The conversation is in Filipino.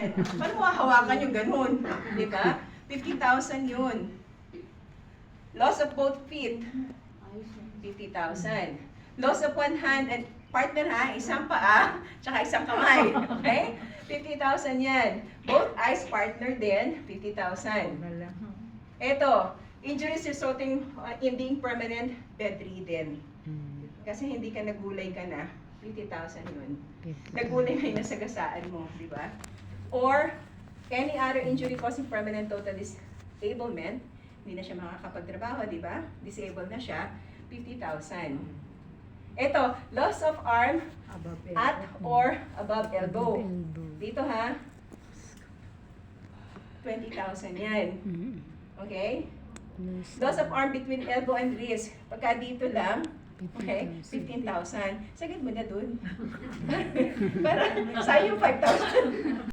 Paano mo hahawakan yung ganun? Di ba? 50,000 yun. Loss of both feet, 50,000. Loss of one hand and partner ha, isang paa, tsaka isang kamay. Okay? 50,000 yan. Both eyes partner din, 50,000. Ito, injuries resulting in being permanent bedridden. Kasi hindi ka nagulay ka na, 50,000 yun. Nagulay na yung nasagasaan mo, di ba? Or, any other injury causing permanent total disablement, hindi na siya makakapagtrabaho, di ba? Disabled na siya, 50,000. Ito, loss of arm at or above elbow. Dito ha, 20,000 yan. Okay? Loss of arm between elbow and wrist. Pagka dito lang, okay, 15,000. Sagad mo na dun. Para sayang 5,000.